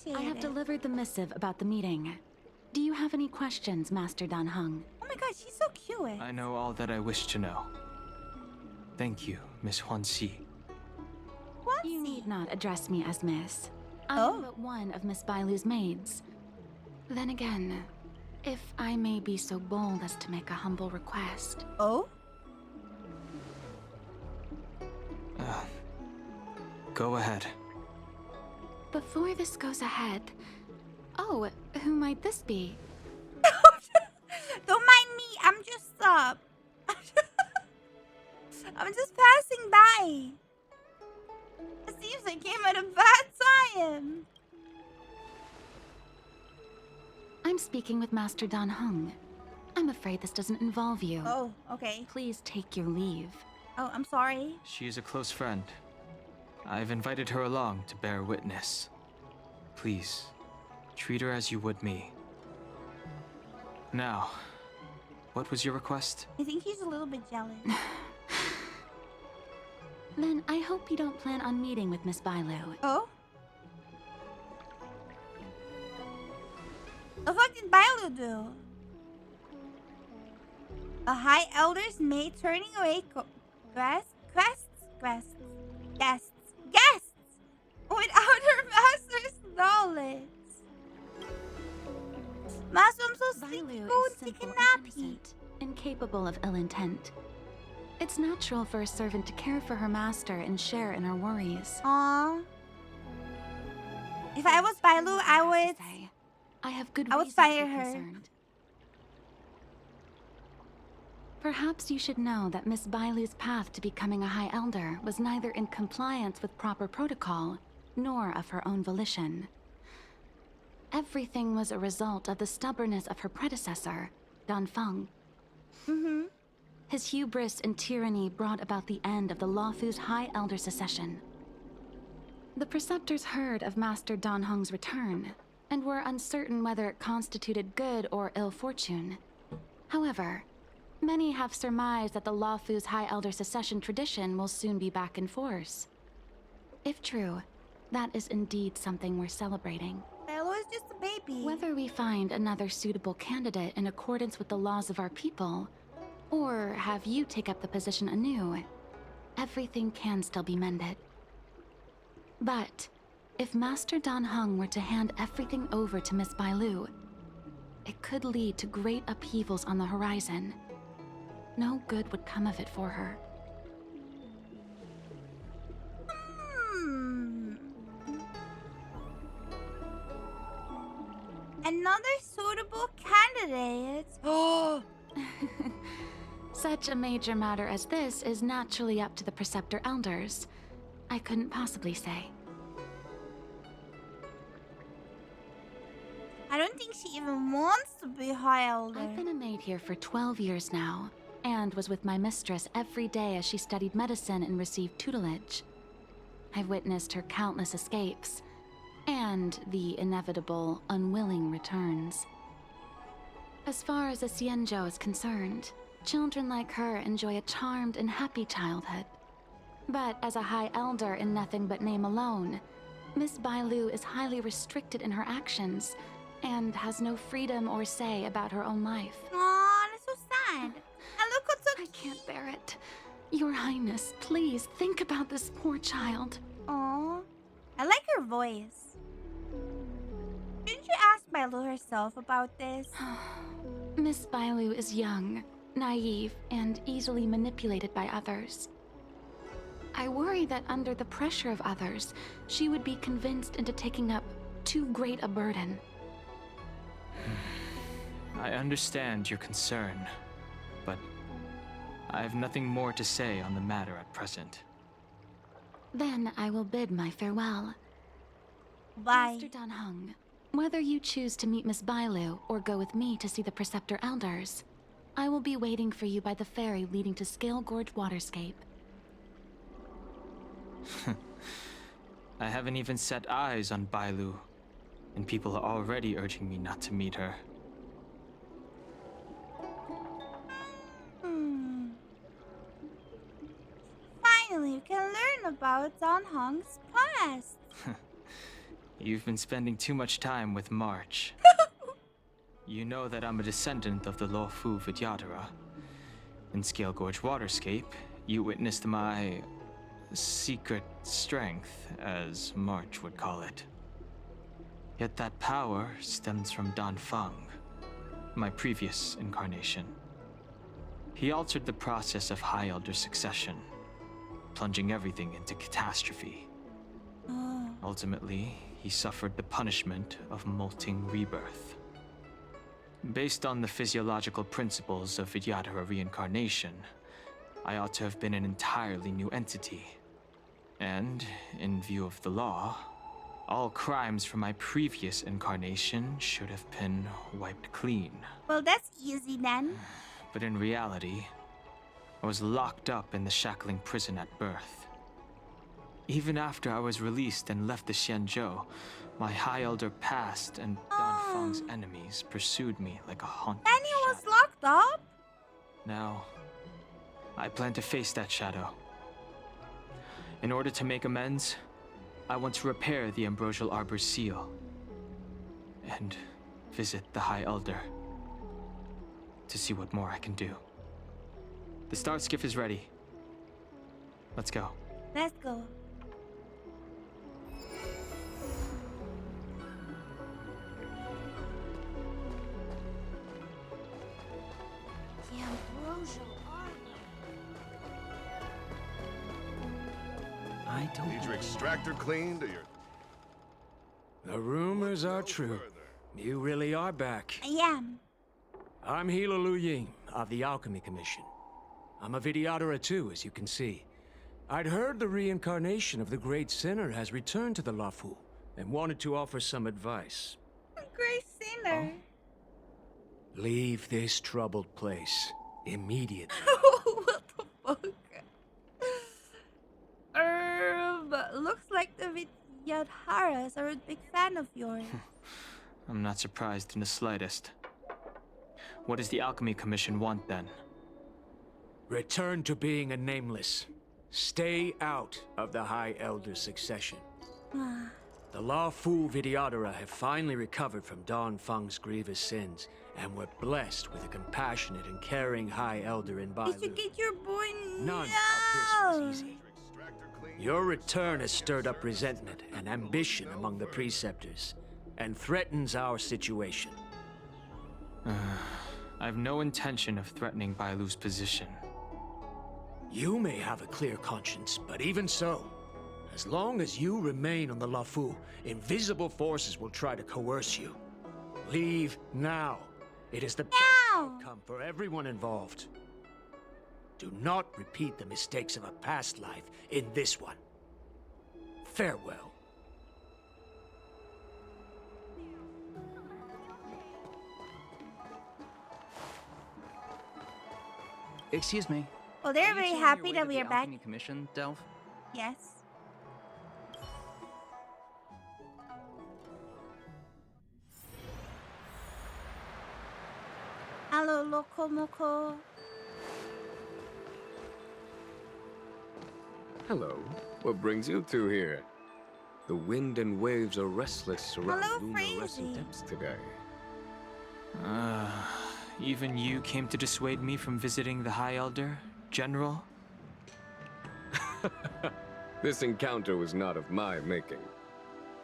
appreciate it. I have delivered the missive about the meeting. Do you have any questions, Master Dan Heng? Oh my god, she's so cute. I know all that I wish to know. Thank you, Miss Huanxi. You need not address me as Miss. I am but one of Miss Bailu's maids. Then again, if I may be so bold as to make a humble request. Oh? Go ahead. Before this goes ahead... Oh, who might this be? Don't mind me, I'm just I'm just passing by. It seems I came at a bad time. I'm speaking with Master Dan Heng. I'm afraid this doesn't involve you. Oh, okay. Please take your leave. Oh, I'm sorry. She is a close friend. I've invited her along to bear witness. Please, treat her as you would me. Now, what was your request? I think he's a little bit jealous. Then I hope you don't plan on meeting with Miss Bailu. Oh? The fuck did Bailu do? A high elder's maid turning away guests without her master's knowledge. Master, I'm so sleepy. Bailu Go is and take a simple nap. and innocent, incapable of ill intent. It's natural for a servant to care for her master and share in her worries. Aww. If I was Bailu, I would fire her. Concerned. Perhaps you should know that Miss Bailu's path to becoming a High Elder was neither in compliance with proper protocol, nor of her own volition. Everything was a result of the stubbornness of her predecessor, Dan Feng. Mm-hmm. His hubris and tyranny brought about the end of the Luofu's High Elder succession. The preceptors heard of Master Dan Heng's return, and were uncertain whether it constituted good or ill fortune. However, many have surmised that the Luofu's High Elder succession tradition will soon be back in force. If true, that is indeed something worth celebrating. Bailu is just a baby. Whether we find another suitable candidate in accordance with the laws of our people, or have you take up the position anew, everything can still be mended. But if Master Dan Heng were to hand everything over to Miss Bailu, it could lead to great upheavals on the horizon. No good would come of it for her. Another suitable candidate. Oh. Such a major matter as this is naturally up to the Preceptor Elders. I couldn't possibly say. I don't think she even wants to be High Elder. I've been a maid here for 12 years now, and was with my mistress every day as she studied medicine and received tutelage. I've witnessed her countless escapes, and the inevitable, unwilling returns. As far as a Xianzhou is concerned, children like her enjoy a charmed and happy childhood. But as a High Elder in nothing but name alone, Miss Bailu is highly restricted in her actions, and has no freedom or say about her own life. Aw, that's so sad. And look what's so I can't bear it. Your Highness, please think about this poor child. Aw, I like her voice. Didn't you ask Bailu herself about this? Miss Bailu is young, naive, and easily manipulated by others. I worry that under the pressure of others, she would be convinced into taking up too great a burden. I understand your concern, but I have nothing more to say on the matter at present. Then I will bid my farewell. Bye. Master Dan Heng, whether you choose to meet Miss Bailu or go with me to see the Preceptor Elders, I will be waiting for you by the ferry leading to Scale Gorge Waterscape. I haven't even set eyes on Bailu, and people are already urging me not to meet her. Finally, we can learn about Dan Heng's past. You've been spending too much time with March. You know that I'm a descendant of the Lofu Vidyadhara. In Scale Gorge Waterscape, you witnessed my secret strength, as March would call it. Yet that power stems from Dan Feng, my previous incarnation. He altered the process of High Elder succession, plunging everything into catastrophe. Ultimately, he suffered the punishment of molting rebirth. Based on the physiological principles of Vidyadhara reincarnation, I ought to have been an entirely new entity. And, in view of the law, all crimes from my previous incarnation should have been wiped clean. Well, that's easy then. But in reality, I was locked up in the shackling prison at birth. Even after I was released and left the Xianzhou, my High Elder past and Dan Feng's enemies pursued me like a haunted And he was shadow. locked up? Now, I plan to face that shadow. In order to make amends, I want to repair the Ambrosial Arbor's seal and visit the High Elder to see what more I can do. The star skiff is ready. Let's go. Let's go. The Ambrosial Arbor. I don't Need your extractor cleaned or your... The rumors are true. You really are back. I am. I'm Hila Lu Ying of the Alchemy Commission. I'm a Vidyadhara too, as you can see. I'd heard the reincarnation of the Great Sinner has returned to the Lafu and wanted to offer some advice. Great sinner. Leave this troubled place immediately. What the fuck? Looks like the Vidyadharas are a big fan of yours. I'm not surprised in the slightest. What does the Alchemy Commission want then? Return to being a nameless. Stay out of the High Elder succession. The Lafu Vidyadhara have finally recovered from Dan Feng's grievous sins, and were blessed with a compassionate and caring High Elder in You Bailu. should get your boy None now. of this was easy. Your return has stirred up resentment and ambition among the preceptors, and threatens our situation. I have no intention of threatening Bailu's position. You may have a clear conscience, but even so, as long as you remain on the Lafu, invisible forces will try to coerce you. Leave now. It is the best Now. outcome for everyone involved. Do not repeat the mistakes of a past life in this one. Farewell. Excuse me. Well, they're Are you very two on your happy way that to we the are back. Alchemy Commission, Delph? Yes. Hello, Loco Moco. Hello. What brings you two here? The wind and waves are restless around Hello, lunar-rescent Crazy. depths today. Even you came to dissuade me from visiting the High Elder, General? This encounter was not of my making.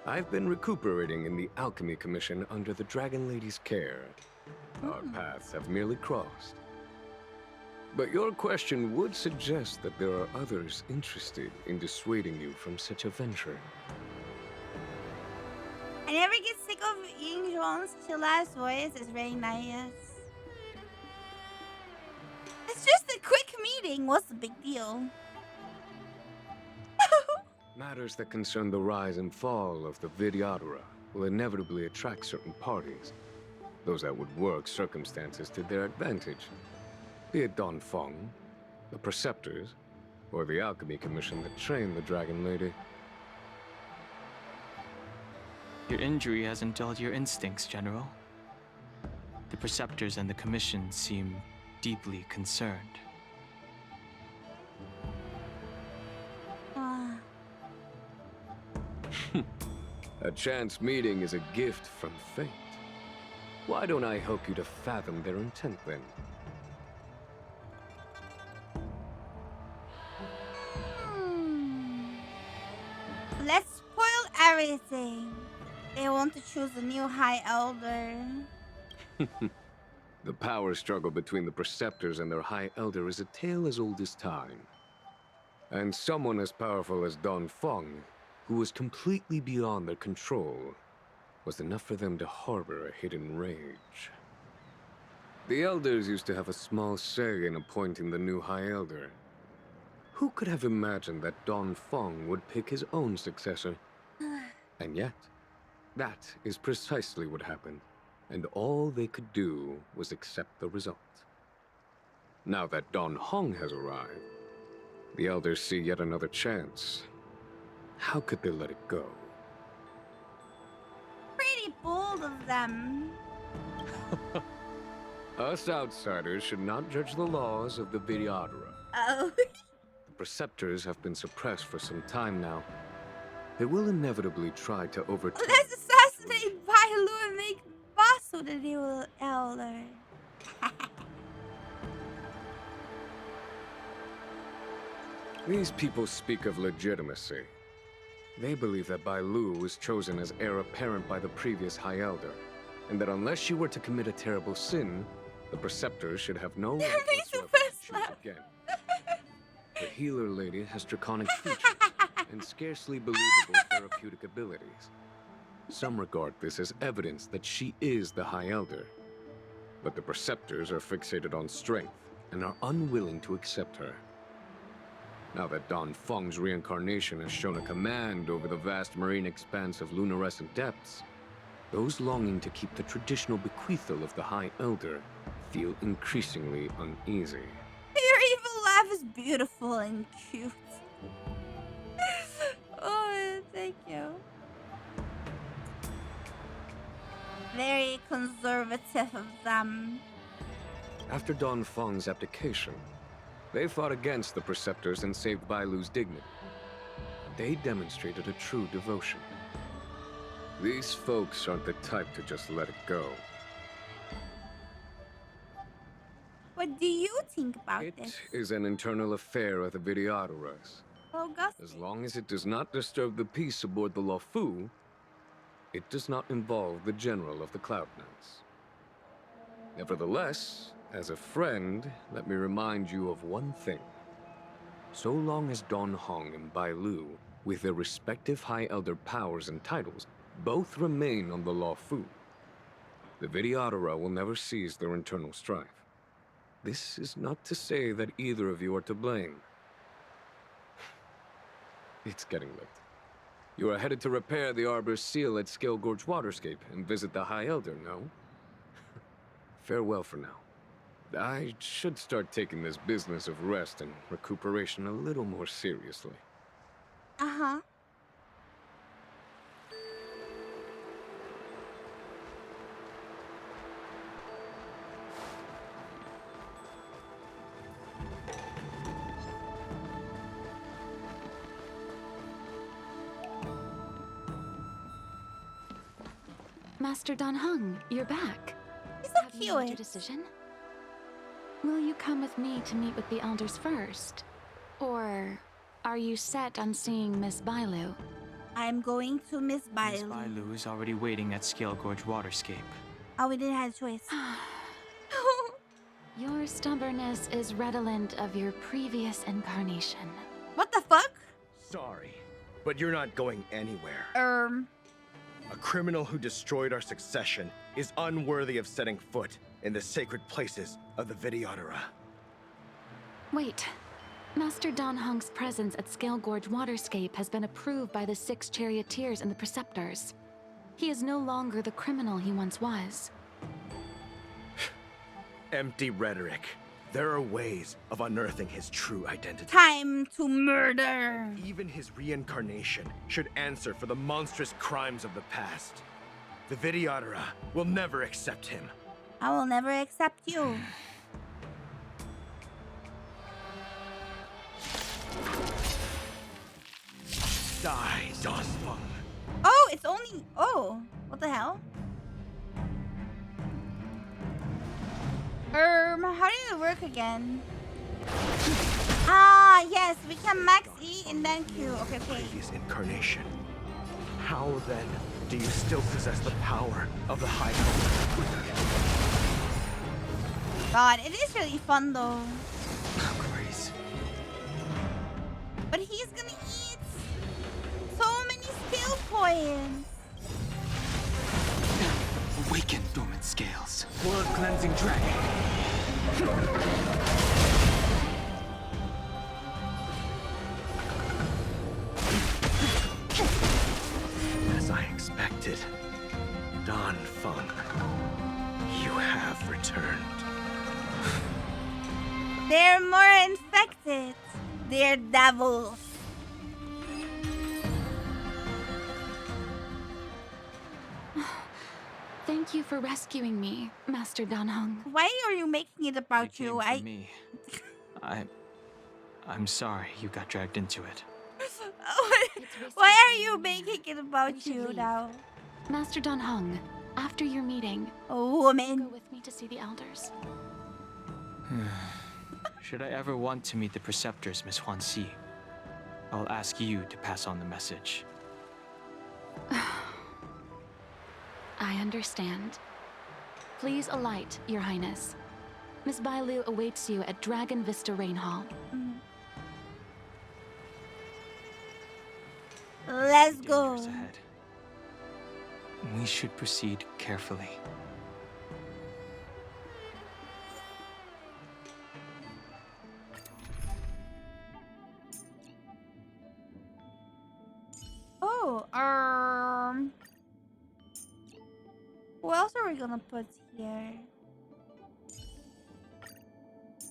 I've been recuperating in the Alchemy Commission under the Dragon Lady's care. Our paths have merely crossed. But your question would suggest that there are others interested in dissuading you from such a venture. I never get sick of Ying Zhuang's chill-ass voice. It's very nice. It's just a quick meeting. What's the big deal? Matters that concern the rise and fall of the Vidyadhara will inevitably attract certain parties. Those that would work circumstances to their advantage. Be it Dan Feng, the Preceptors, or the Alchemy Commission that trained the Dragon Lady. Your injury hasn't dulled your instincts, General. The Preceptors and the Commission seem deeply concerned. A chance meeting is a gift from fate. Why don't I help you to fathom their intent then? Let's spoil everything. They want to choose a new High Elder. The power struggle between the Preceptors and their High Elder is a tale as old as time. And someone as powerful as Dan Heng, who was completely beyond their control, was enough for them to harbor a hidden rage. The Elders used to have a small say in appointing the new High Elder. Who could have imagined that Dan Heng would pick his own successor? And yet, that is precisely what happened, and all they could do was accept the result. Now that Dan Heng has arrived, the Elders see yet another chance. How could they let it go? Pretty bold of them. Us outsiders should not judge the laws of the Vidyadhara. Oh. Preceptors have been suppressed for some time now. They will inevitably try to overturn... Let's assassinate Bailu and make Basu the new elder. These people speak of legitimacy. They believe that Bailu was chosen as heir apparent by the previous High Elder, and that unless she were to commit a terrible sin, the Preceptors should have no right whatsoever to choose again. The healer lady has draconic features and scarcely believable therapeutic abilities. Some regard this as evidence that she is the High Elder, but the Preceptors are fixated on strength and are unwilling to accept her. Now that Dan Heng's reincarnation has shown a command over the vast marine expanse of luminescent depths, those longing to keep the traditional bequeathal of the High Elder feel increasingly uneasy. Your evil laugh is beautiful and cute. Oh, thank you. Very conservative of them. After Dan Heng's abdication, they fought against the Preceptors and saved Bailu's dignity. They demonstrated a true devotion. These folks aren't the type to just let it go. What do you think about It this? is an internal affair of the Vidyadharas. August? As long as it does not disturb the peace aboard the Luofu, it does not involve the General of the Cloud Knights. Nevertheless, as a friend, let me remind you of one thing. So long as Dan Heng and Bailu, with their respective High Elder powers and titles, both remain on the Luofu, the Vidyadhara will never cease their internal strife. This is not to say that either of you are to blame. It's getting late. You are headed to repair the Arbor's seal at Scale Gorge Waterscape and visit the High Elder, no? Farewell for now. I should start taking this business of rest and recuperation a little more seriously. Uh-huh. Master Dan Heng, you're back. He's so Have you made your cute. decision? Will you come with me to meet with the elders first? Or are you set on seeing Miss Bailu? I'm going to Miss Miss Bailu. Bailu is already waiting at Scale Gorge Waterscape. Oh, we didn't have a choice. Your stubbornness is redolent of your previous incarnation. What the fuck? Sorry, but you're not going anywhere. A criminal who destroyed our succession is unworthy of setting foot in the sacred places of the Vidyadhara. Wait. Master Dan Heng's presence at Scale Gorge Waterscape has been approved by the 6 charioteers and the Preceptors. He is no longer the criminal he once was. Empty rhetoric. There are ways of unearthing his true identity. time to murder. Even his reincarnation should answer for the monstrous crimes of the past. The Vidyadhara will never accept him. I will never accept you. Die, Dan Heng. Oh, it's only. Oh, what the hell? How did it work again? Ah, yes, we can max E and then Q. Okay, okay. Previous incarnation. How then do you still possess the power of the High Elder? God, it is really fun though. Grace. But he's gonna eat so many skill points. Awaken dormant scales. Blood cleansing dragon. As I expected, Dan Feng, you have returned. They're more infected. They're devils. Thank you for rescuing me, Master Dan Heng. Why are you making it about you? Came for me. I'm sorry you got dragged into it. Why are you making it about you now? Master Dan Heng, after your meeting, A go woman. with me to see the elders. Should I ever want to meet the preceptors, Miss Huan Si, I'll ask you to pass on the message. I understand. Please alight, Your Highness. Miss Bailu awaits you at Dragon Vista Rain Hall. Let's go. Dangers ahead. We should proceed carefully. Oh, who else are we gonna put here?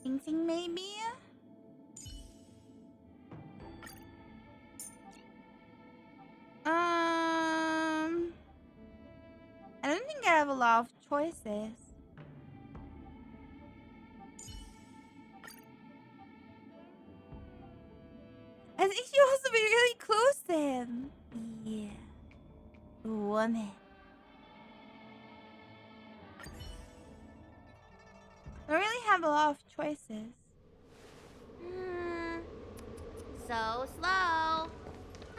Ting Ting, maybe? I don't think I have a lot of choices. I think she wants to be really close to him. Yeah. Woman. I don't really have a lot of choices. So slow.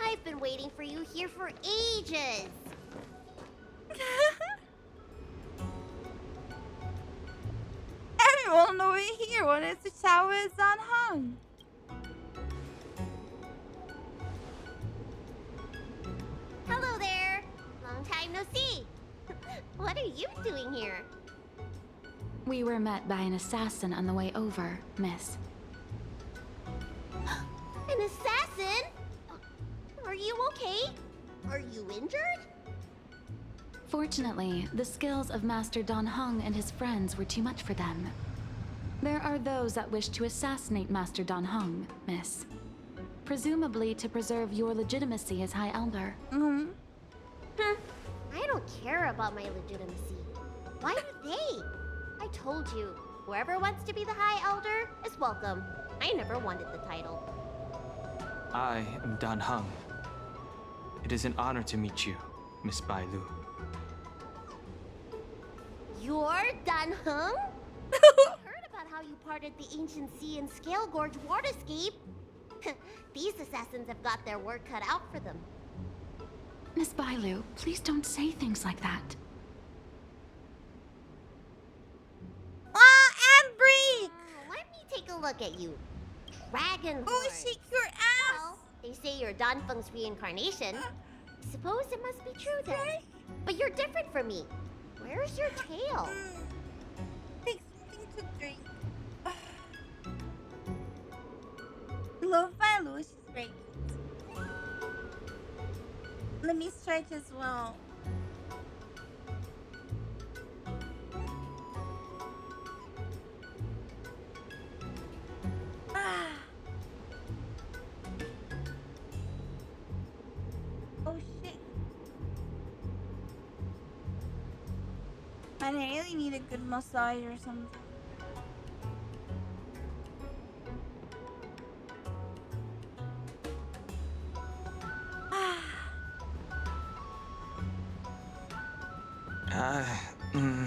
I've been waiting for you here for ages. Everyone over here wanted to chat with Dan Heng. Hello there. Long time no see. What are you doing here? We were met by an assassin on the way over, miss. An assassin? Are you okay? Are you injured? Fortunately, the skills of Master Dan Heng and his friends were too much for them. There are those that wish to assassinate Master Dan Heng, miss. Presumably to preserve your legitimacy as High Elder. I don't care about my legitimacy. Why do they? I told you, whoever wants to be the High Elder is welcome. I never wanted the title. I am Dan Heng. It is an honor to meet you, Miss Bailu. You're Dan Heng? I heard about how you parted the ancient sea and Scale Gorge waterscape. These assassins have got their work cut out for them. Miss Bailu, please don't say things like that. And break! Let me take a look at you. Dragon Oh, horns. shake your ass! Well, they say you're Dan Feng's reincarnation. I suppose it must be true then. But you're different from me. Where's your tail? Take something to drink. Love Bailu, she's great. Let me stretch as well. Oh shit. Man, I really need a good massage or something. Hmm.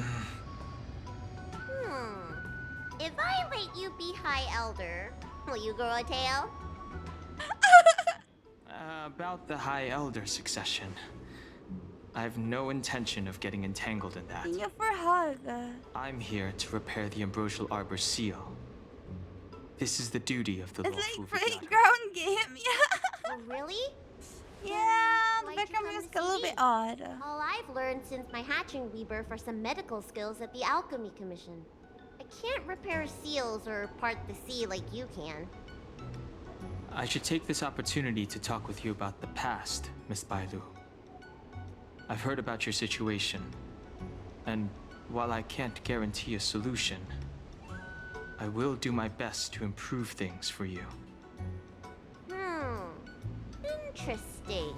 If I let you be High Elder, will you grow a tail? About the High Elder succession. I have no intention of getting entangled in that. Thank you for a hug. I'm here to repair the Ambrosial Arbor's seal. This is the duty of the It's lawful like Vidyadhara. playground game, yeah. Oh, really? Yeah, the Why'd you background come music to a little see bit me? odd. All I've learned since my hatching rebirth are some medical skills at the Alchemy Commission. I can't repair seals or part the sea like you can. I should take this opportunity to talk with you about the past, Miss Bailu. I've heard about your situation, and while I can't guarantee a solution, I will do my best to improve things for you. Interesting.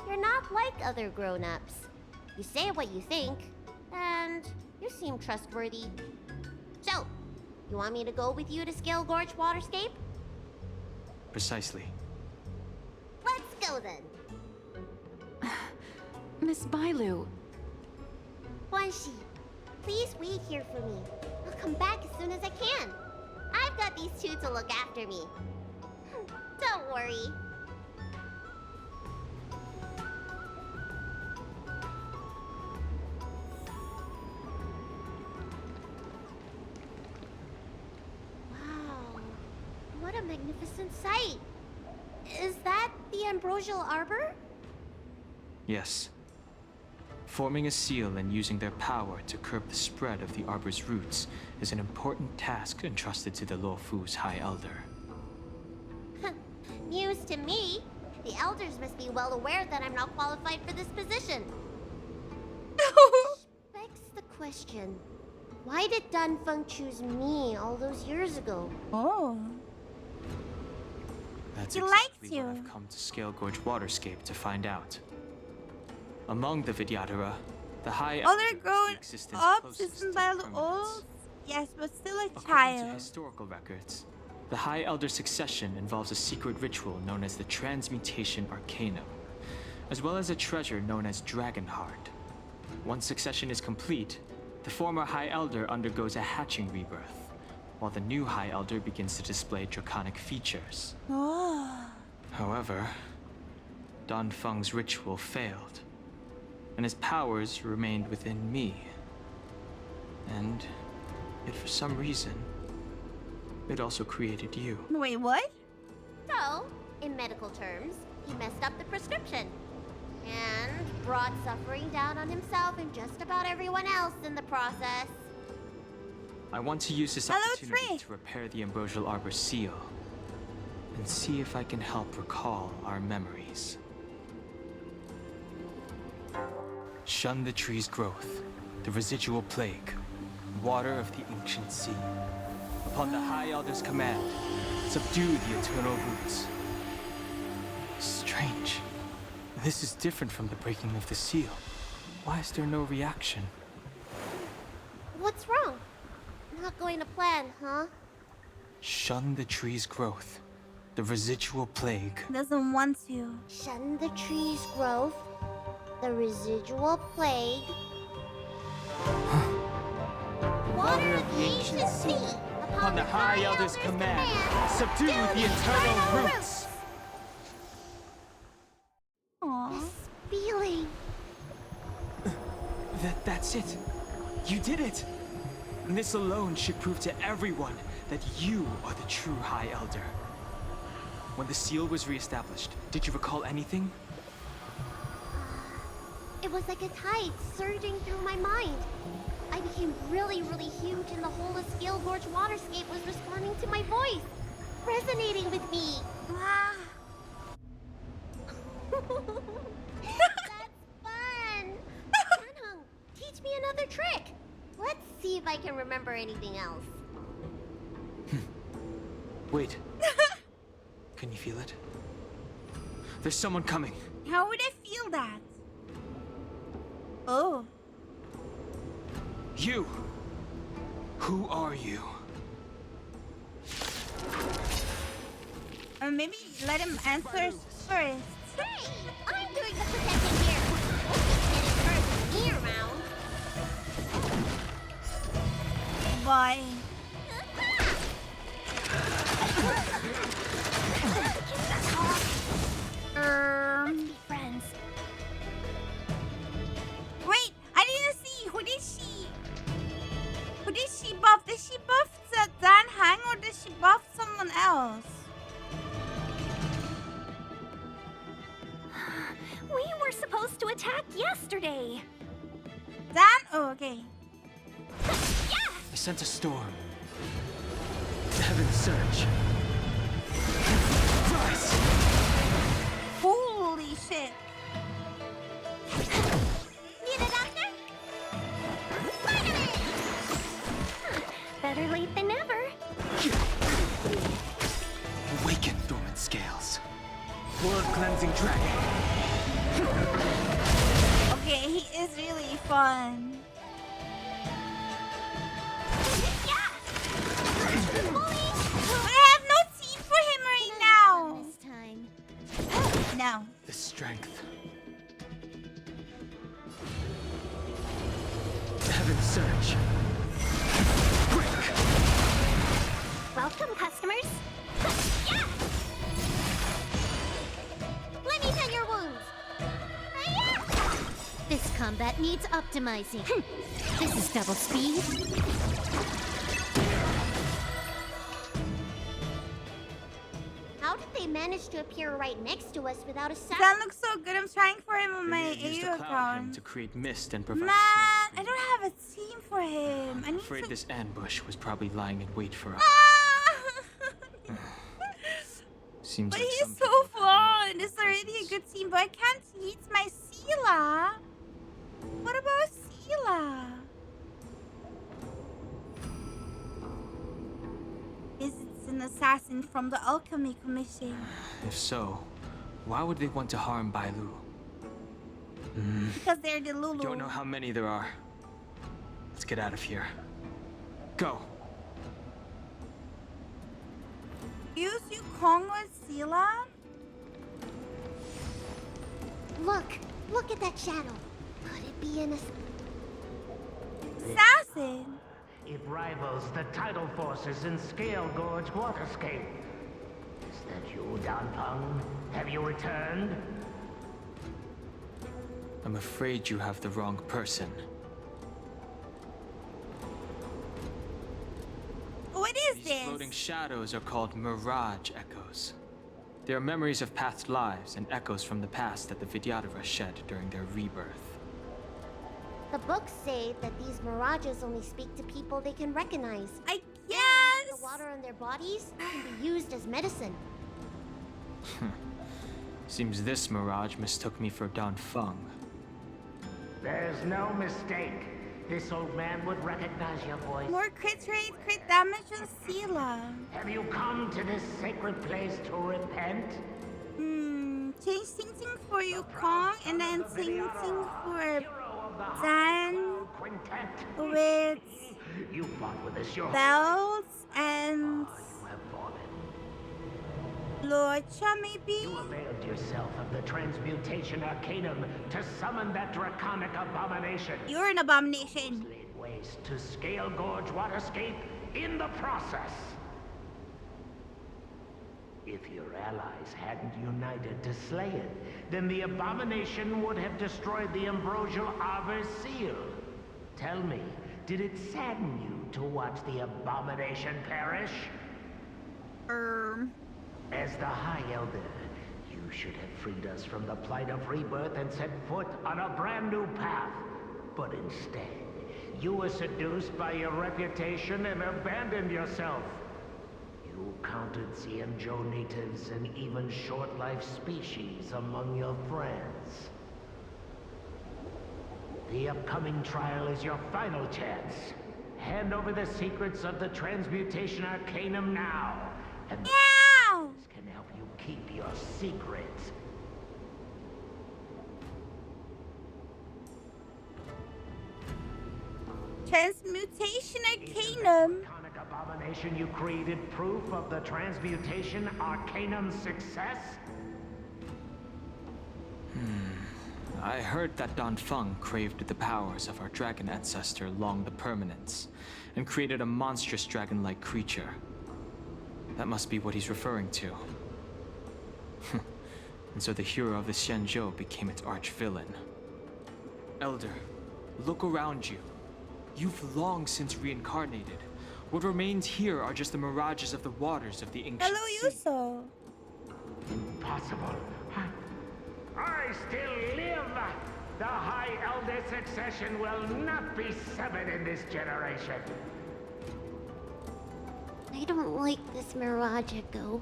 You're not like other grown-ups. You say what you think, and you seem trustworthy. So, you want me to go with you to Scale Gorge Waterscape? Precisely. Let's go then. Miss Bailu, Guanxi, please wait here for me. I'll come back as soon as I can. I've got these two to look after me. Don't worry. Wow, what a magnificent sight. Is that the Ambrosial Arbor? Yes. Forming a seal and using their power to curb the spread of the Arbor's roots is an important task entrusted to the Luofu's High Elder. News to me. The elders must be well aware that I'm not qualified for this position. Begs the question, why did Dan Feng choose me all those years ago? Oh. That's He exactly likes what you. I've come to Scale Gorge Waterscape to find out. Among the Vidyadhara, the High Oh, Elder they're is the growing existence up. closest Isn't to that permanence. old? Yes, but still a According to child. historical records, the High Elder succession involves a secret ritual known as the Transmutation Arcanum, as well as a treasure known as Dragon Heart. Once succession is complete, the former High Elder undergoes a hatching rebirth, while the new High Elder begins to display draconic features. Oh. However, Dan Feng's ritual failed, and his powers remained within me. And yet for some reason, it also created you. Wait, what? So, in medical terms, he messed up the prescription. And brought suffering down on himself and just about everyone else in the process. I want to use this Hello, opportunity tree. to repair the Ambrosial Arbor seal and see if I can help recall our memories. Shun the tree's growth, the residual plague, water of the ancient sea. Upon the High Elder's command, subdue the eternal roots. Strange. This is different from the breaking of the seal. Why is there no reaction? What's wrong? Not going to plan, huh? Shun the tree's growth, the residual plague. Doesn't want to. Shun the tree's growth, the residual plague. Water of the ancient sea. Upon the High Elder's command, subdue the eternal roots. Aww. Feeling. That's it. You did it. And this alone should prove to everyone that you are the true High Elder. When the seal was reestablished, did you recall anything? It was like a tide surging through my mind. I became really, really huge, and the whole of Scale Gorge Waterscape was responding to my voice, resonating with me. Ah. That's fun! Dan Heng, teach me another trick. Let's see if I can remember anything else. Wait. Can you feel it? There's someone coming. How would I feel that? Oh. You! Who are you? Or maybe let him answer first. Hey, I'm doing the protecting here. Don't just get it first me around. attacked yesterday. Dan? Oh, okay. I sense a storm. The heavens surge. Rise! Holy shit. Need a doctor? Finally! Better late than never. Awaken, dormant scales. Blood-cleansing dragon. Okay, he is really fun. But I have no team for him right now. This time. No. The strength. The heavens surge. Break! Welcome, customers. Let me tend your wounds. This combat needs optimizing. This is double speed. How did they manage to appear right next to us without a sound? Dan looks so good. I'm trying for him on We my may have used AU the cloud him account. to create mist and provide Man, smoke I don't have a team for him. I I'm need afraid to... this ambush was probably lying in wait for us. Ah! Seems But like he's some so people have fun. It's already a good team, but I can't use my Sela. What about Sela? Is it an assassin from the Alchemy Commission? If so, why would they want to harm Bailu? Because they're the Lulu. Don't know how many there are. Let's get out of here. Go. Use Yukong with Sela? Look at that shadow. Could it be an Assassin? It rivals the tidal forces in Scale Gorge Waterscape. Is that you, Dan Heng? Have you returned? I'm afraid you have the wrong person. What is These floating shadows are called mirage echoes. They are memories of past lives and echoes from the past that the Vidyadhara shed during their rebirth. The books say that these mirages only speak to people they can recognize. I The guess. water on their bodies can be used as medicine. Seems this mirage mistook me for Dan Feng. There's no mistake. This old man would recognize your voice. More crit rate, crit damage on Sela. Have you come to this sacred place to repent? Change Sing Sing for Yukong and then Sing Sing for Dan with You fought with us your belts and You have fallen. Lucha maybe? You availed yourself of the transmutation arcanum to summon that draconic abomination. You're an abomination. Laid waste to Scale Gorge Waterscape in the process. If your allies hadn't united to slay it, then the abomination would have destroyed the ambrosial Arbor's seal. Tell me, did it sadden you to watch the abomination perish? As the High Elder, you should have freed us from the plight of rebirth and set foot on a brand new path. But instead, you were seduced by your reputation and abandoned yourself. You counted Xianzhou natives and even short-life species among your friends. The upcoming trial is your final chance. Hand over the secrets of the transmutation arcanum now, and the Meow! can help you keep your secrets. Transmutation Is the Arcanum. draconic abomination you created proof of the transmutation arcanum's success? I heard that Dan Feng craved the powers of our dragon ancestor Long the Permanence, and created a monstrous dragon-like creature. That must be what he's referring to. And so the hero of the Xianzhou became its arch-villain. Elder, look around you. You've long since reincarnated. What remains here are just the mirages of the waters of the ancient Hello, sea. Yuso. Impossible. I still live. The High Elder succession will not be severed in this generation. I don't like this Mirage Echo.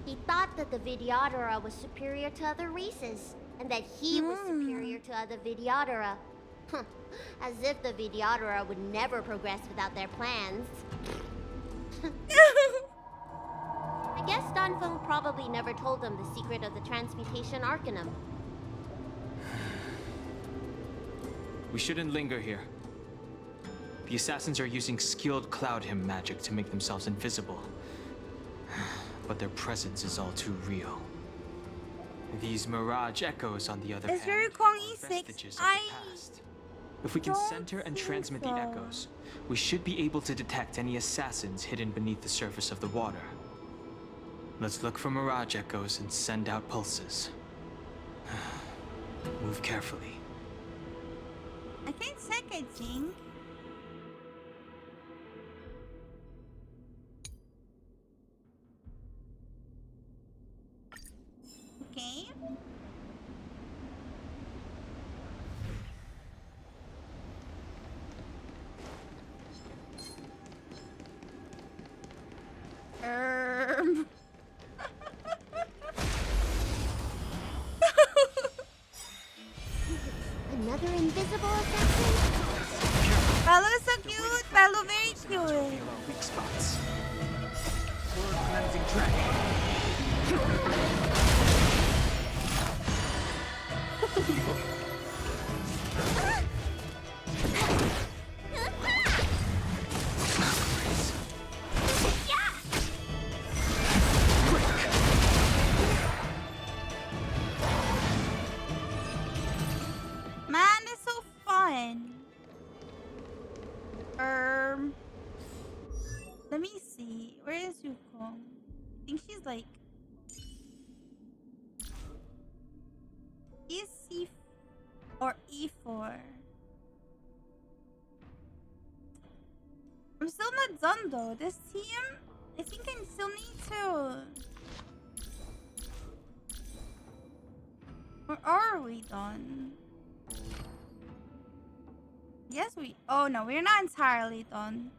He thought that the Vidyadhara was superior to other races, and that he was superior to other Vidyadhara. As if the Vidyadhara would never progress without their plans. I guess Dan Heng probably never told them the secret of the transmutation arcanum. We shouldn't linger here. The assassins are using skilled cloud hymn magic to make themselves invisible. But their presence is all too real. These Mirage Echoes, on the other Is hand, your Kong are E6? vestiges of the past. If we can center and transmit the echoes, we should be able to detect any assassins hidden beneath the surface of the water. Let's look for Mirage Echoes and send out pulses. Move carefully. I can check, I think. Okay. Another invisible assassin? Palu's so cute. Palu very cute. Our weak spots. Sword cleansing dragon. Man, it's so fun. Let me see. Where is Yukong? I think she's like EC or E4. I'm still not done though. This team, I think I still need to. Or are we done? Yes, we. Oh no, we're not entirely done.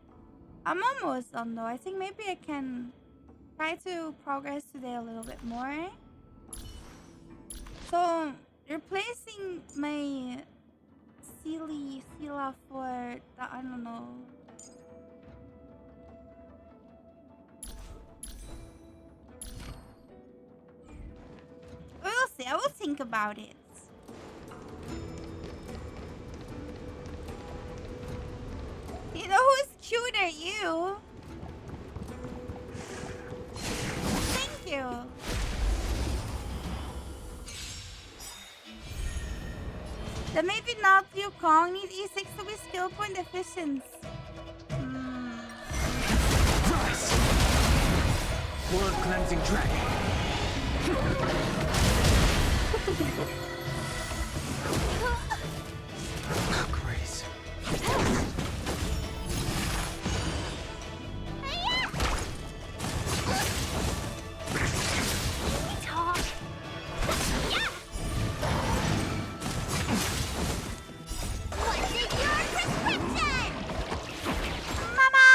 I'm almost done though. I think maybe I can try to progress today a little bit more. So, replacing my Sila for the, I don't know. We'll see. I will think about it. You know who's cuter? You. Thank you. Then maybe not Yukong. Need E6 to be skill point efficient. Rise! World cleansing dragon. Grace. What's in your prescription? Mama!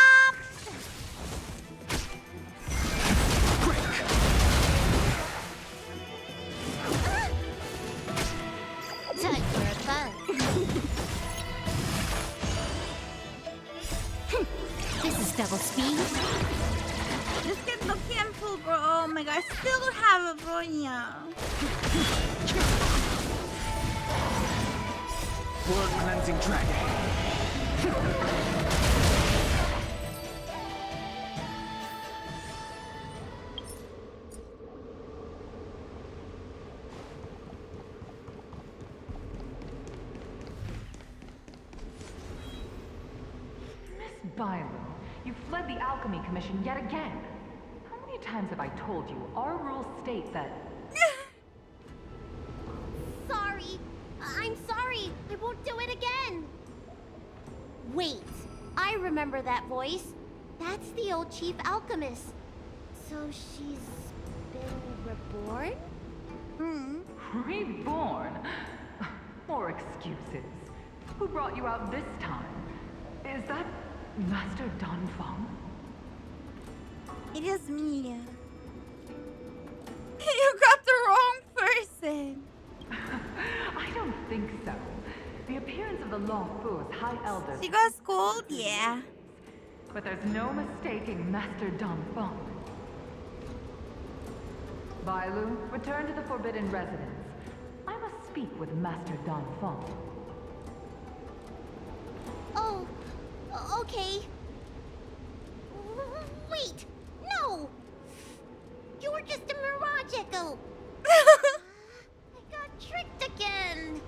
Time for a fun. This is double speed. Just get lucky and pull, bro. Oh my god, I still don't have a Bronya. World cleansing dragon. Miss Byron, you fled the Alchemy Commission yet again. How many times have I told you our rules state that... Sorry. I'm sorry. I won't do it again. Wait. I remember that voice. That's the old chief alchemist. So she's been reborn? Reborn? more excuses. Who brought you out this time? Is that Master Dan Feng? It is me. You got the wrong person. I don't think so. The appearance of the Law Fu's High Elders... She got schooled? Yeah. But there's no mistaking Master Dan Feng. Bailu, return to the Forbidden Residence. I must speak with Master Dan Feng. Oh, okay. Wait, no! You were just a mirage echo. I got tricked again.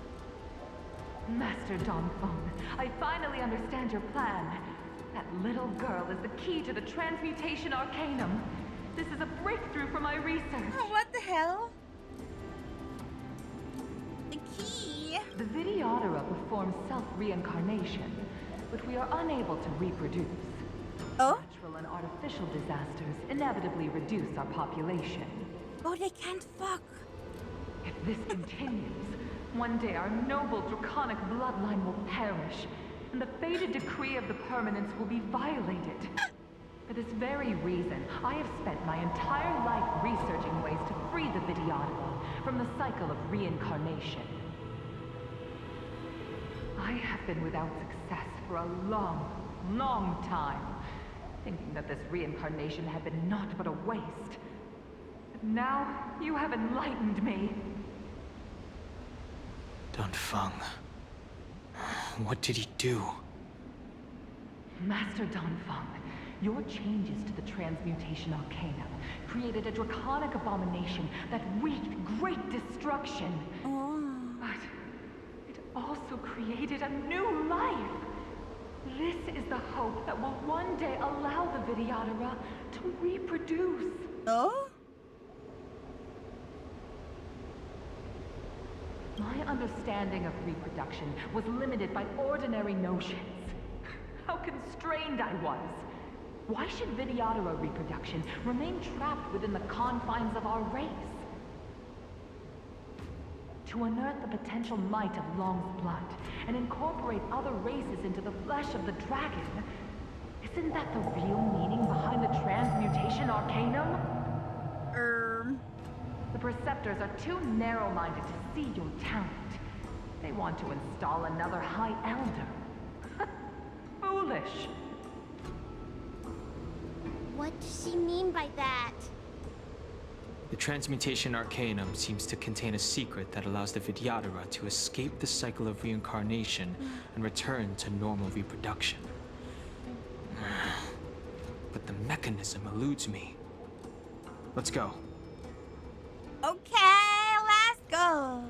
Master Dan Feng, I finally understand your plan. That little girl is the key to the Transmutation Arcanum. This is a breakthrough for my research. Oh, what the hell? The key? The Videodora performs self-reincarnation, but we are unable to reproduce. Oh? Natural and artificial disasters inevitably reduce our population. Oh, they can't fuck. If this continues, one day our noble draconic bloodline will perish, and the fated decree of the permanence will be violated. For this very reason, I have spent my entire life researching ways to free the Videodora from the cycle of reincarnation. I have been without success for a long, long time, thinking that this reincarnation had been naught but a waste. But now, you have enlightened me. Dan Feng. What did he do? Master Dan Feng, your changes to the Transmutation Arcanum created a draconic abomination that wreaked great destruction. Oh. But it also created a new life. This is the hope that will one day allow the Videodora to reproduce. Oh? My understanding of reproduction was limited by ordinary notions. How constrained I was. Why should Videodora reproduction remain trapped within the confines of our race? To unearth the potential might of Long's blood and incorporate other races into the flesh of the dragon, isn't that the real meaning behind the Transmutation Arcanum? The Preceptors are too narrow-minded to see your talent. They want to install another High Elder. Foolish. What does she mean by that? The Transmutation Arcanum seems to contain a secret that allows the Videodora to escape the cycle of reincarnation and return to normal reproduction. But the mechanism eludes me. Let's go. Okay, let's go.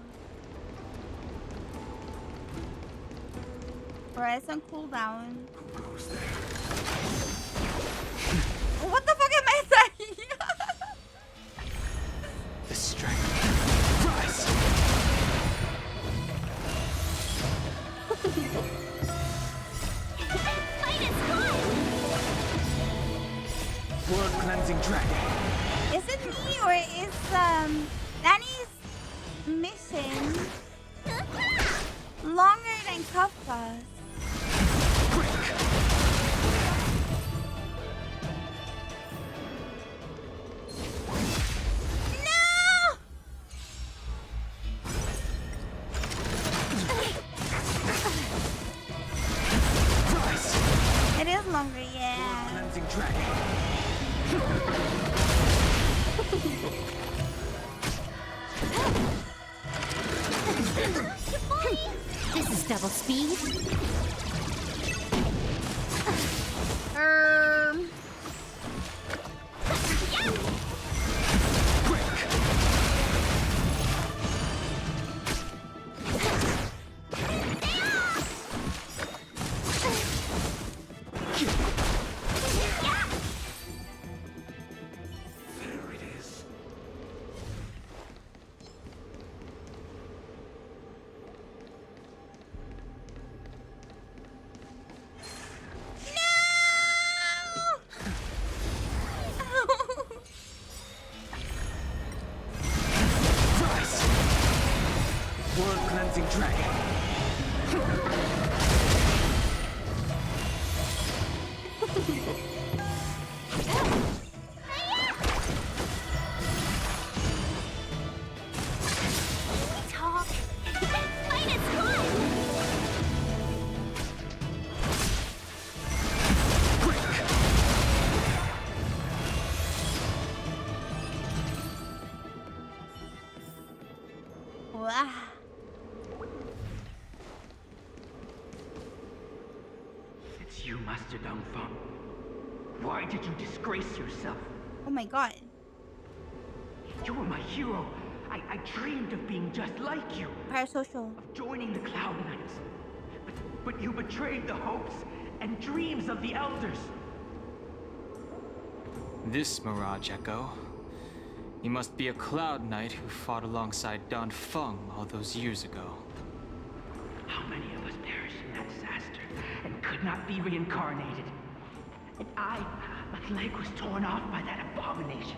Press on cooldown. What the fuck am I saying? The strength. Rise! Fight is good! World cleansing dragon. Is it me or is Danny's mission longer than Kafka's? No! Rise! It is longer, yeah. Cleansing dragon. This is double speed. Talk. Fight is fun. Wow. It's you, Master Dan Heng. Why did you disgrace yourself? Oh my god. You were my hero. I dreamed of being just like you, Parasocial. of joining the Cloud Knights. But you betrayed the hopes and dreams of the Elders. This Mirage Echo. He must be a Cloud Knight who fought alongside Dan Feng all those years ago. How many of us perished in that disaster and could not be reincarnated? And my leg was torn off by that abomination.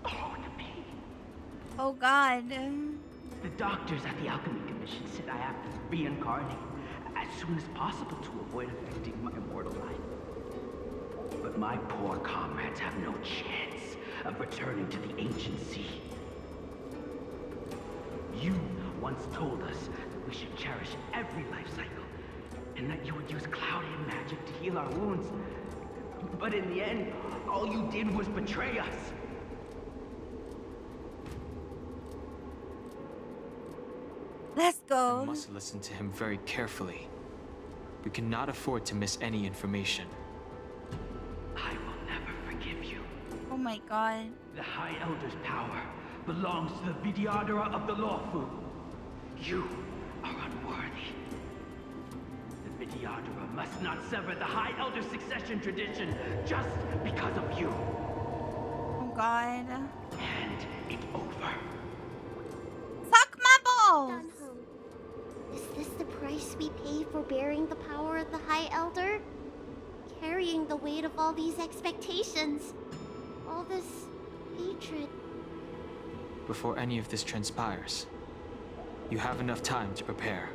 Oh, the pain. Oh god. The doctors at the Alchemy Commission said I have to reincarnate as soon as possible to avoid affecting my immortal life. But my poor comrades have no chance of returning to the ancient sea. You once told us that we should cherish every life cycle, and that you would use cloudy magic to heal our wounds. But in the end, all you did was betray us. Let's I go. must listen to him very carefully. We cannot afford to miss any information. I will never forgive you. Oh my god. The High Elder's power belongs to the Vidyadhara of the Lawfu. You are unworthy. The Vidyadhara must not sever the High Elder's succession tradition just because of you. Oh god. And it's over. Suck my balls! Dan Heng, is this the price we pay for bearing the power of the High Elder? Carrying the weight of all these expectations. All this hatred. Before any of this transpires, you have enough time to prepare.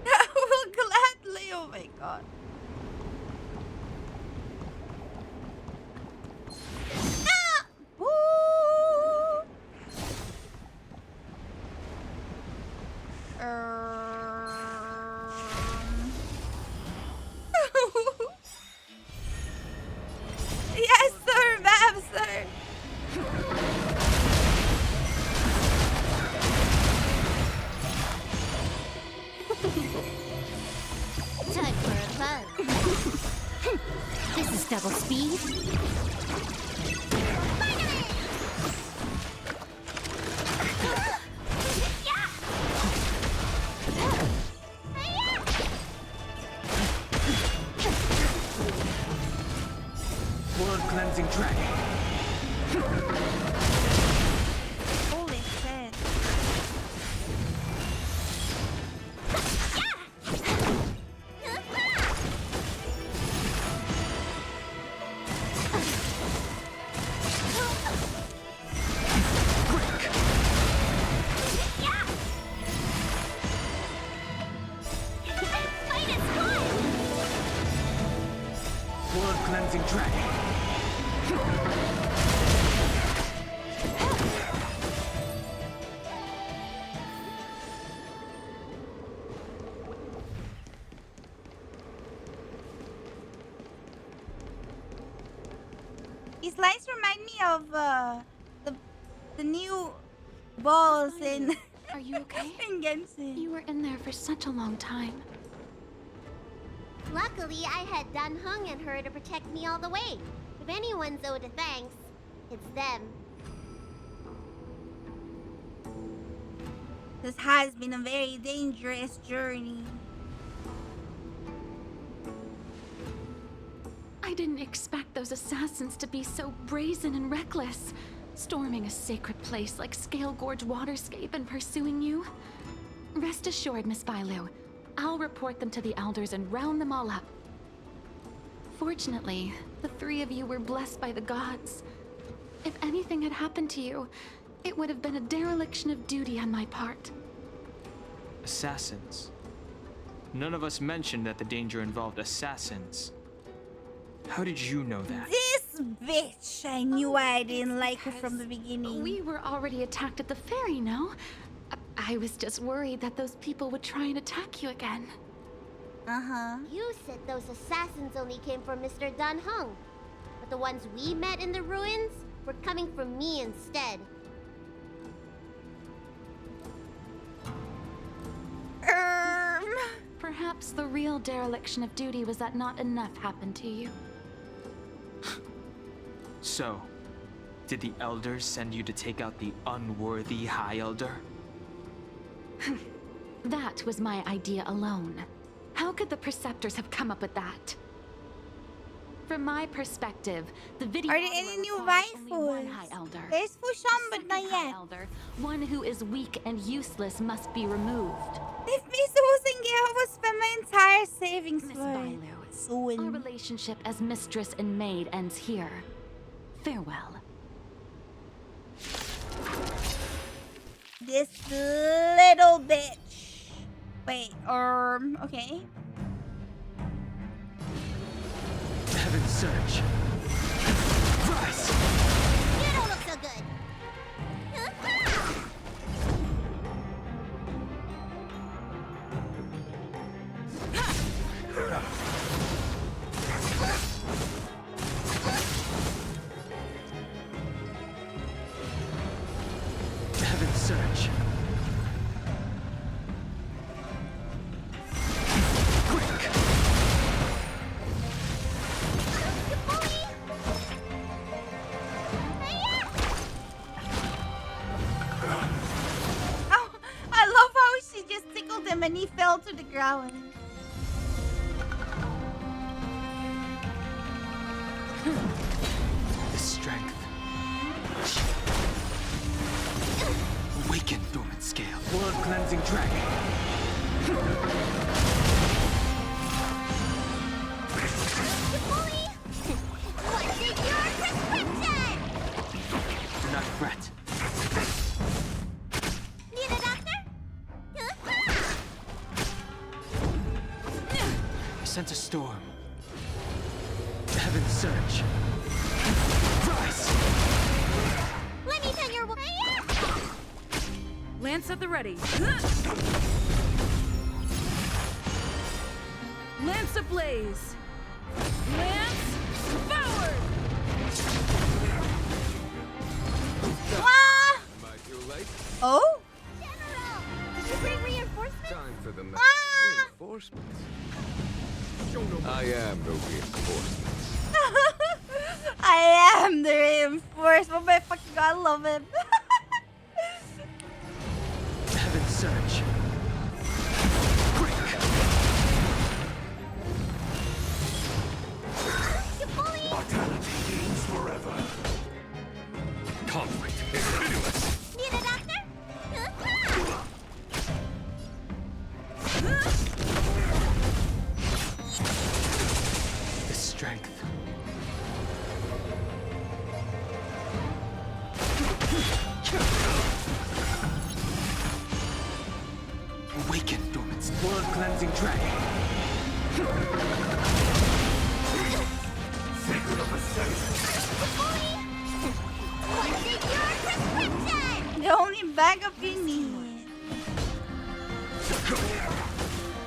I will gladly. Oh my god. Ah! Woo! Yes, sir, ma'am, sir. Time for a fun. This is double speed. Blood cleansing dragon. Holy shit. Fight is fun. Blood cleansing dragon. These lights remind me of the new balls in Are you okay? in Genshin. You were in there for such a long time. Luckily, I had Dan Heng and her to protect me all the way. If anyone's owed a thanks, it's them. This has been a very dangerous journey. I didn't expect those assassins to be so brazen and reckless, storming a sacred place like Scale Gorge Waterscape and pursuing you. Rest assured, Miss Bailu, I'll report them to the elders and round them all up. Fortunately, the three of you were blessed by the gods. If anything had happened to you, It would have been a dereliction of duty on my part. Assassins. None of us mentioned that the danger involved assassins. How did you know that? This bitch! I knew I didn't like her from the beginning. We were already attacked at the ferry, no? I was just worried that those people would try and attack you again. Uh-huh. You said those assassins only came from Mr. Dan Heng. But the ones we met in the ruins were coming from me instead. Perhaps the real dereliction of duty was that not enough happened to you. So, did the elders send you to take out the unworthy High Elder? That was my idea alone. How could the Preceptors have come up with that? From my perspective, the video Are there any new waifus? High Elder. There's Fushon, but not High yet. Elder, one who is weak and useless, must be removed. If me supposing I would spend my entire savings Miss for Bailu, soon. our relationship as mistress and maid ends here. Farewell. This little bitch. Wait, okay. Heaven's Surge. Rise! You don't look so good. Heaven's Surge. Quick! Oh, I love how she just tickled him and he fell to the ground. The strength. Awaken, dormant scale. Blood cleansing dragon. What's in your prescription? Do not fret. Need a doctor? I sense a storm. Heaven's Surge. Rise! Let me tell your Lance at the ready. Lance ablaze. Lance forward. Ah! Am I too late? Oh? General! Did you bring reinforcements? Time for the Ah! reinforcements. I am the reinforcements. I am the reinforcement. Oh my fucking god, I love him. Heaven's Surge. Quick! Mortality reigns forever. Conflict is pitiless. Need a doctor? The strength. Awaken, dormant blood cleansing dragon. Sacred of the Senate. What's in your prescription? The only backup you need.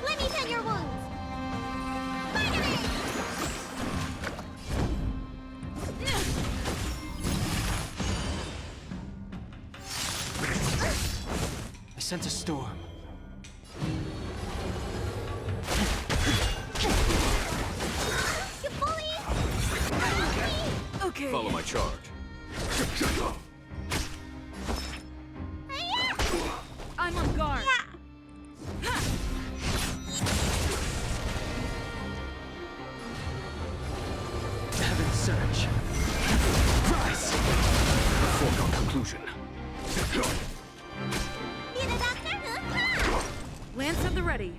Let me tend your wounds. Finally! I sense a storm. You bully! Okay. Follow my charge. I'm on guard. Heaven's Surge. Rise! Foregone conclusion. Need a doctor? Lance at the ready.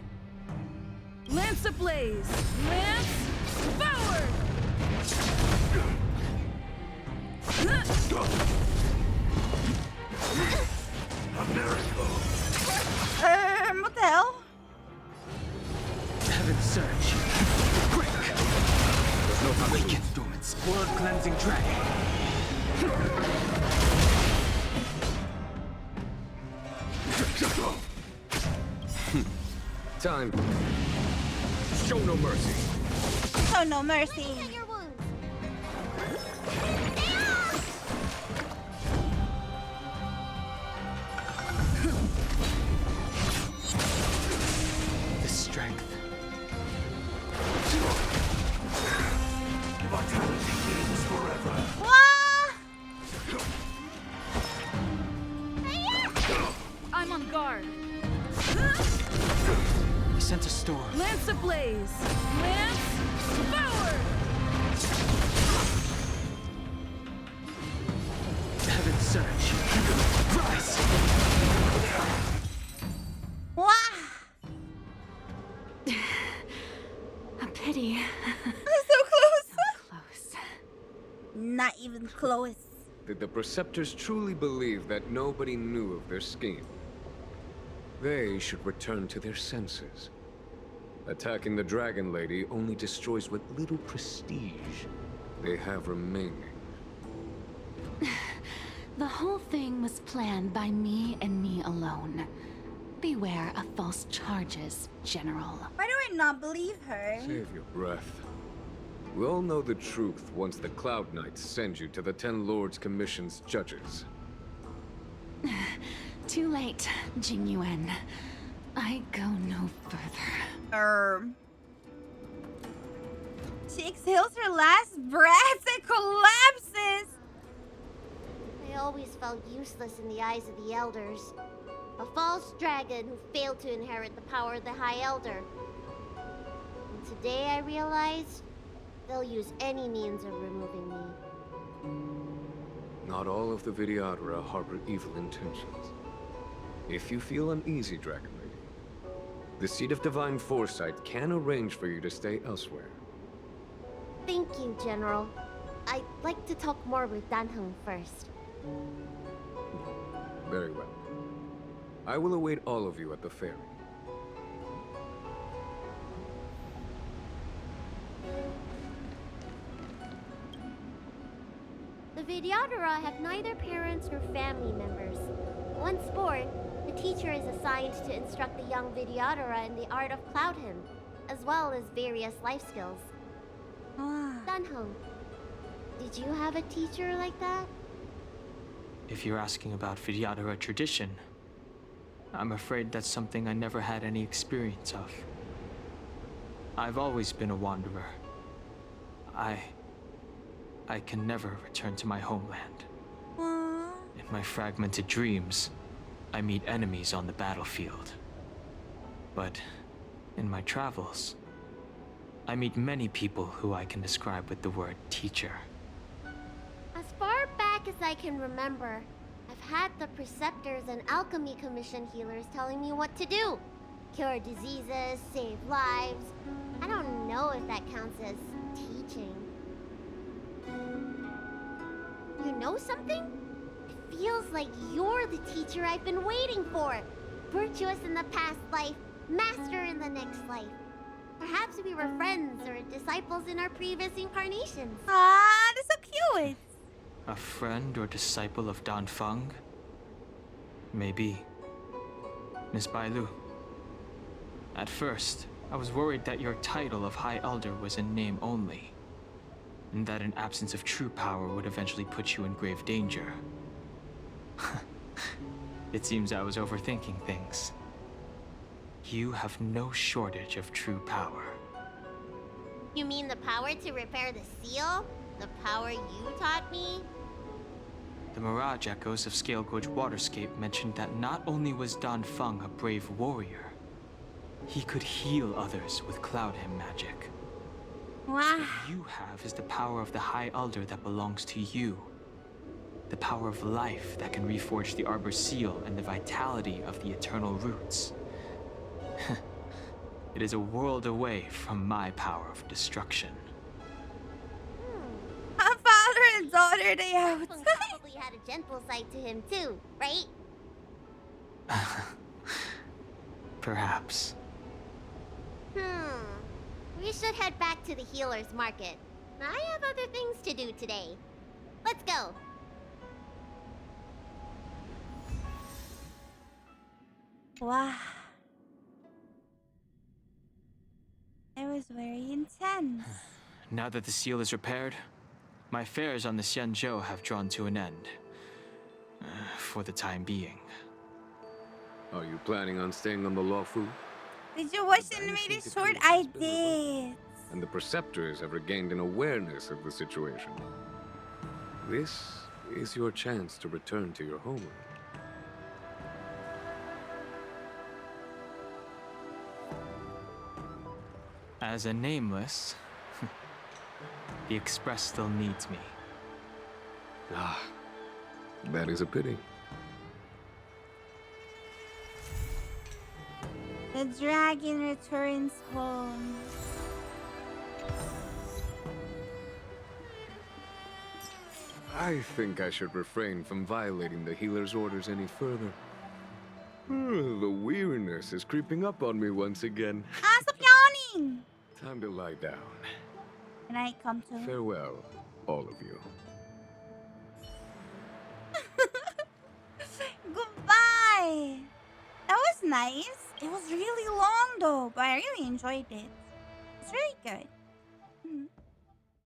Lance ablaze. Lance forward. What the hell? Heaven surge. Quick! There's no time to get through its blood-cleansing dragon. Time. Show no mercy. Show no mercy. Your wounds. The strength. Vitality gains forever. I'm on guard. He sent a storm. Lance ablaze. Lance forward. Heaven surge. Rise! Wow. A pity. So close. Close. Not even close. Did the Preceptors truly believe that nobody knew of their scheme? They should return to their senses. Attacking the Dragon Lady only destroys what little prestige they have remaining. The whole thing was planned by me and me alone. Beware of false charges, General. Why do I not believe her? Save your breath. We all know the truth once the Cloud Knights send you to the Ten Lords Commission's judges. Too late, Jing Yuan. I go no further. She exhales her last breath and collapses. I always felt useless in the eyes of the elders. A false dragon who failed to inherit the power of the High Elder. And today I realized they'll use any means of removing me. Not all of the Vidyadhara harbor evil intentions. If you feel uneasy, Dragon Lady, the Seat of Divine Foresight can arrange for you to stay elsewhere. Thank you, General. I'd like to talk more with Dan Heng first. Very well. I will await all of you at the ferry. The Vidyadhara have neither parents nor family members. Once born, the teacher is assigned to instruct the young Vidyadhara in the art of Cloud Hymn, as well as various life skills. Dan Heng, did you have a teacher like that? If you're asking about Vidyadhara tradition, I'm afraid that's something I never had any experience of. I've always been a wanderer. I can never return to my homeland. In my fragmented dreams, I meet enemies on the battlefield. But in my travels, I meet many people who I can describe with the word teacher. As far back as I can remember, I've had the Preceptors and Alchemy Commission healers telling me what to do. Cure diseases, save lives. I don't know if that counts as teaching. You know something? It feels like you're the teacher I've been waiting for. Virtuous in the past life, master in the next life. Perhaps we were friends or disciples in our previous incarnations. Ah, that's so cute. A friend or disciple of Dan Feng? Maybe. Miss Bailu. At first, I was worried that your title of High Elder was in name only, and that an absence of true power would eventually put you in grave danger. It seems I was overthinking things. You have no shortage of true power. You mean the power to repair the seal? The power you taught me? The Mirage Echoes of Scale Gorge Waterscape mentioned that not only was Dan Feng a brave warrior, he could heal others with Cloud Hymn magic. Wow. What you have is the power of the High Elder that belongs to you. The power of life that can reforge the Arbor Seal and the vitality of the Eternal Roots. It is a world away from my power of destruction. A father and daughter day out. Probably had a gentle side to him too, right? Perhaps. We should head back to the healer's market. I have other things to do today. Let's go. Wow. It was very intense. Now that the seal is repaired, my affairs on the Xianzhou have drawn to an end. For the time being. Are you planning on staying on the Luofu? Did you watch the animated short? I did. And the preceptors have regained an awareness of the situation. This is your chance to return to your homeland. As a nameless, the Express still needs me. Ah, that is a pity. The dragon returns home. I think I should refrain from violating the healer's orders any further. The weariness is creeping up on me once again. Ah, stop yawning! Time to lie down. Can I come to? Farewell, all of you. Goodbye! That was nice. It was really long though, but I really enjoyed it. It's really good.